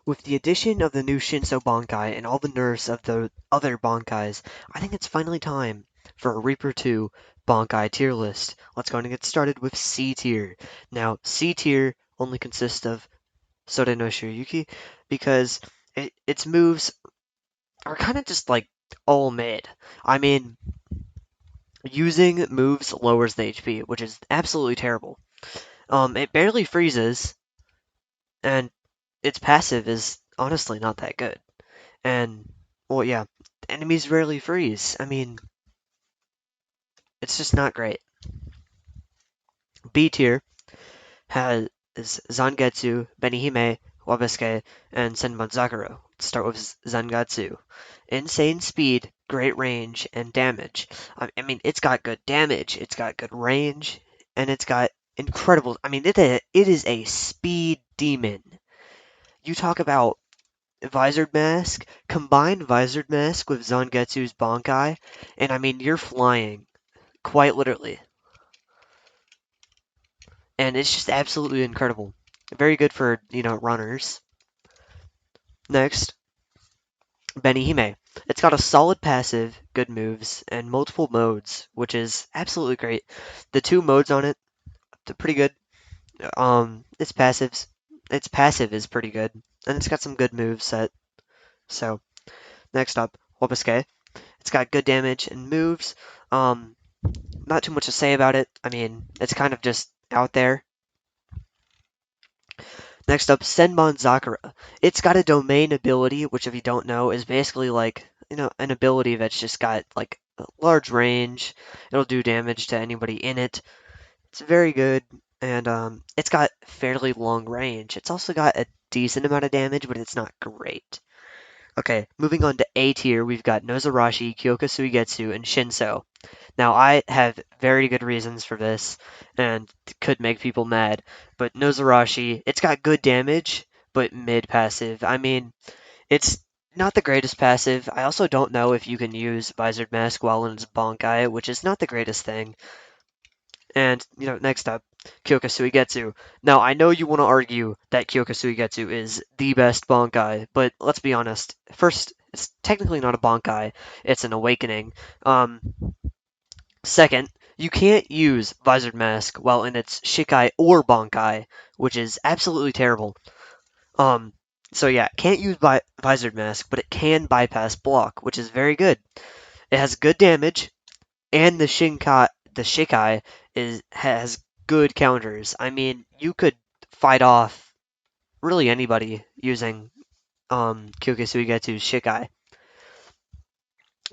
With the addition of the new Shinso Bankai and all the nerfs of the other Bankais, I think it's finally time for a Reaper 2 Bankai tier list. Let's go and get started with C tier. Now, C tier only consists of Sode no Shiryuki because its moves are kind of just like all mid. I mean, using moves lowers the HP, which is absolutely terrible. It barely freezes, and its passive is honestly not that good. And, well, yeah, enemies rarely freeze. I mean, it's just not great. B tier has Zangetsu, Benihime, Wabiske, and Senbon Zakuro. Let's start with Zangetsu. Insane speed, great range, and damage. I mean, it's got good damage, it's got good range, and it's got incredible. I mean, it is a speed demon. You talk about Visored Mask, combine Visored Mask with Zangetsu's Bankai, and I mean, you're flying, quite literally. And it's just absolutely incredible. Very good for, runners. Next, Benihime. It's got a solid passive, good moves, and multiple modes, which is absolutely great. The two modes on it, they're pretty good. Its passive is pretty good, and it's got some good moves set. So, next up, Wabiske. It's got good damage and moves. Um, Not too much to say about it. I mean, it's kind of just out there. Next up, Senbon Zakura. It's got a domain ability, which if you don't know, is basically like, an ability that's just got like a large range. It'll do damage to anybody in it. It's very good, and it's got fairly long range. It's also got a decent amount of damage, but it's not great. Okay, moving on to A tier, we've got Nozarashi, Kyoka Suigetsu, and Shinso. Now, I have very good reasons for this, and could make people mad, but Nozarashi, it's got good damage, but mid passive. I mean, it's not the greatest passive. I also don't know if you can use Visored Mask while in its Bankai, which is not the greatest thing. And, next up, Kyoka Suigetsu. Now, I know you want to argue that Kyoka Suigetsu is the best Bankai, but let's be honest. First, it's technically not a Bankai, it's an awakening. Um, Second, you can't use Visored Mask while in its Shikai or Bankai, which is absolutely terrible. Um, so yeah, can't use Visored Mask, but it can bypass block, which is very good. It has good damage, and the Shikai has good counters. I mean, you could fight off really anybody using Kyokusuigetsu's Shikai.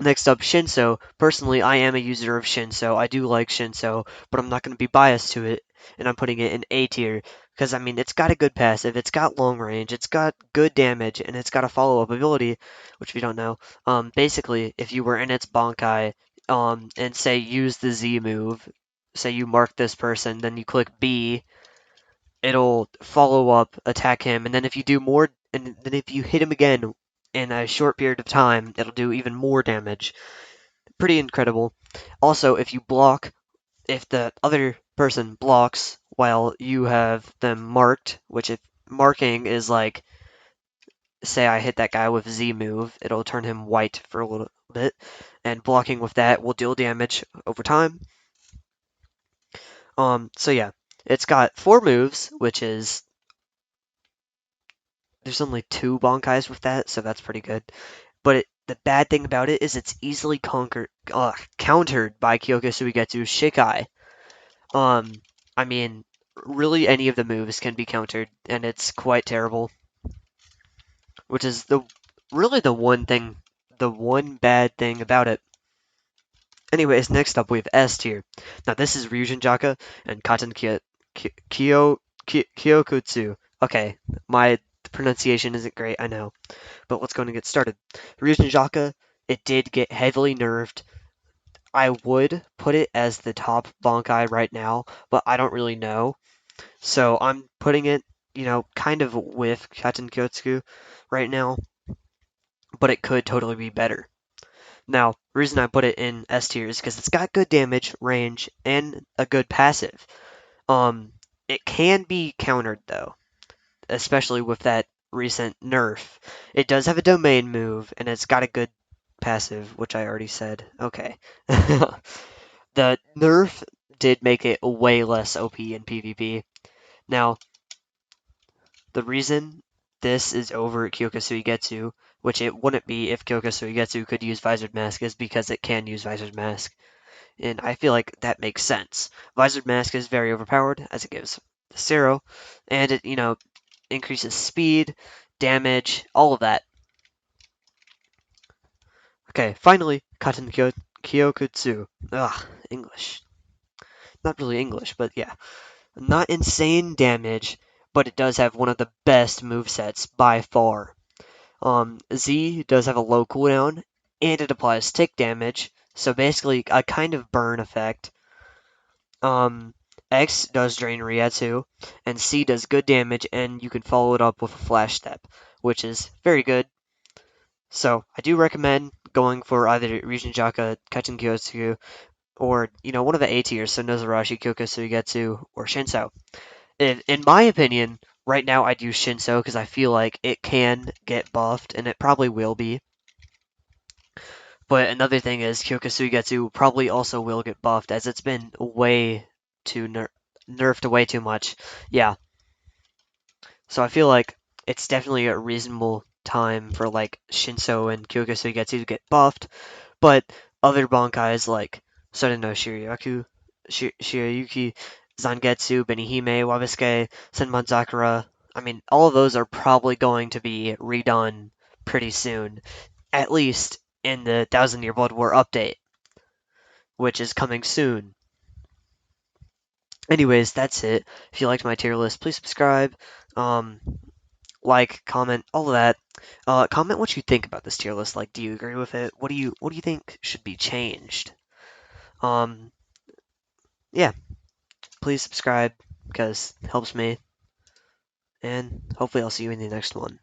Next up, Shinso. Personally, I am a user of Shinso. I do like Shinso, but I'm not going to be biased to it, and I'm putting it in A tier because I mean it's got a good passive, it's got long range, it's got good damage, and it's got a follow-up ability, which if you don't know, basically if you were in its Bankai, and say use the Z move, say you mark this person, then you click B, it'll follow up, attack him, and then if you do more, and then if you hit him again in a short period of time, it'll do even more damage. Pretty incredible. Also, if the other person blocks while you have them marked, which if marking is like, say I hit that guy with Z move, it'll turn him white for a little bit, and blocking with that will deal damage over time. So yeah, it's got 4 moves, which is there's only 2 Bankais with that, so that's pretty good. But the bad thing about it is it's easily countered by Kyoka Suigetsu's Shikai. Um, I mean, really any of the moves can be countered, and it's quite terrible. Which is really the one bad thing about it. Anyways, next up we have S tier. Now this is Ryujin Jaka and Katen Kyokutsu. Okay, my pronunciation isn't great, I know, but let's go and get started. Ryujin Jaka, it did get heavily nerfed. I would put it as the top Bankai right now, but I don't really know. So I'm putting it, kind of with Katen Kyotsuku right now, but it could totally be better. Now, the reason I put it in S tier is because it's got good damage, range, and a good passive. Um, it can be countered though, especially with that recent nerf. It does have a domain move, and it's got a good passive, which I already said. Okay. The nerf did make it way less OP in PvP. Now, the reason this is over Kyoka Suigetsu, which it wouldn't be if Kyoka Suigetsu could use Visored Mask, is because it can use Visored Mask. And I feel like that makes sense. Visored Mask is very overpowered, as it gives 0, and it, increases speed, damage, all of that. Okay, finally, Kyokutsu. Ugh, English. Not really English, but yeah. Not insane damage, but it does have one of the best movesets by far. Z does have a low cooldown, and it applies tick damage, so basically a kind of burn effect. Um, X does drain Rietsu, and C does good damage, and you can follow it up with a flash step, which is very good. So I do recommend going for either Rijinjaka, Kaiten Kyotsu, or one of the A tiers, so Nozarashi, Kyoka Suigetsu, or Shinso. In my opinion, right now I'd use Shinso because I feel like it can get buffed, and it probably will be. But another thing is Kyoka Suigetsu probably also will get buffed as it's been way too nerfed way too much. Yeah, so I feel like it's definitely a reasonable time for like Shinso and Kyoka Suigetsu to get buffed, but other bankais like Soden no Shirayuki, Zangetsu, Benihime, Wabisuke, Senmon Sakura, I mean, all of those are probably going to be redone pretty soon, at least in the Thousand Year Blood War update, which is coming soon. Anyways, that's it. If you liked my tier list, please subscribe, um, like, comment, all of that. Comment what you think about this tier list. Like, do you agree with it? What do you think should be changed? Um, yeah, please subscribe because it helps me, and hopefully I'll see you in the next one.